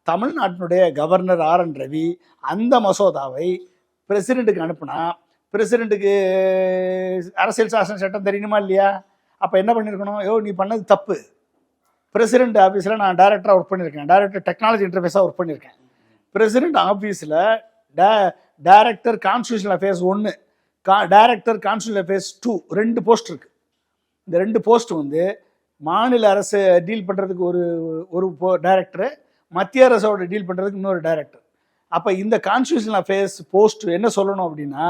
தமிழ்நாட்டினுடைய governor R. N.. Ravi அந்த மசோதாவை பிரசிடெண்ட்டுக்கு அனுப்புனா, பிரசிடெண்ட்டுக்கு அரசியல் சாசன சட்டம் தெரியணுமா இல்லையா? அப்போ என்ன பண்ணியிருக்கணும்? நீ பண்ணது தப்பு. பிரசிடெண்ட் ஆஃபீஸில் நான் டைரக்டராக ஒர்க் பண்ணியிருக்கேன், டைரக்டர் டெக்னாலஜி இன்டர்ஃபேஸாக ஒர்க் பண்ணியிருக்கேன். பிரசிடெண்ட் ஆஃபீஸில் director constitutional affairs 1, director constitutional affairs 2, 2 post இருக்குது. இந்த 2 போஸ்ட் வந்து மாநில அரசு டீல் பண்ணுறதுக்கு ஒரு டைரக்டரு, மத்திய அரசோட டீல் பண்ணுறதுக்கு இன்னொரு டைரக்டர். அப்போ இந்த கான்ஸ்டியூஷனல் அஃபேர்ஸ் போஸ்ட் என்ன சொல்லணும் அப்படின்னா,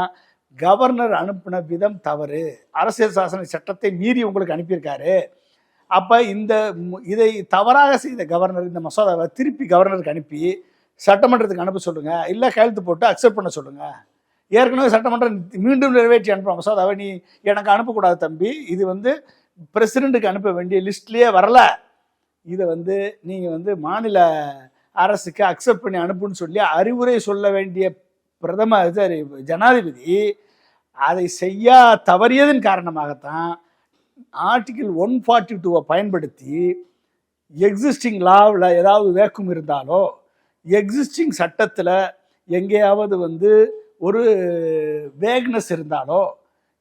கவர்னர் அனுப்பின விதம் தவறு, அரசியல் சாசன சட்டத்தை மீறி உங்களுக்கு அனுப்பியிருக்காரு. அப்போ இதை தவறாக செய்த கவர்னர் இந்த மசோதாவை திருப்பி கவர்னருக்கு அனுப்பி சட்டமன்றத்துக்கு அனுப்ப சொல்லுங்கள், இல்லை கையெழுத்து போட்டு அக்செப்ட் பண்ண சொல்லுங்கள். ஏற்கனவே சட்டமன்றம் மீண்டும் நிறைவேற்றி அனுப்புகிற மசோதாவை நீ எனக்கு அனுப்பக்கூடாது தம்பி, இது வந்து பிரசிடெண்ட்டுக்கு அனுப்ப வேண்டிய லிஸ்ட்லேயே வரல, இதை வந்து நீங்கள் மாநில அரசுக்கு அக்செப்ட் பண்ணி அனுப்புன்னு சொல்லி அறிவுரை சொல்ல வேண்டிய ஜனாதிபதி அதை செய்ய தவறியதன் காரணமாகத்தான் ஆர்டிகிள் 142 பயன்படுத்தி எக்ஸிஸ்டிங் லாவில் ஏதாவது வேக்கும் இருந்தாலோ, எக்ஸிஸ்டிங் சட்டத்தில் எங்கேயாவது ஒரு வேக்னஸ் இருந்தாலோ,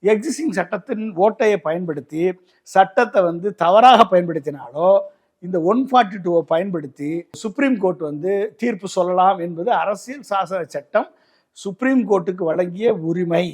எக்ஸிஸ்டிங் சட்டத்தின் ஓட்டையை பயன்படுத்தி சட்டத்தை தவறாக பயன்படுத்தினாலோ, இந்த 142 பயன்படுத்தி சுப்ரீம் கோர்ட் தீர்ப்பு சொல்லலாம் என்பது அரசியல் சாசன சட்டம் சுப்ரீம் கோர்ட்டுக்கு வழங்கிய உரிமை.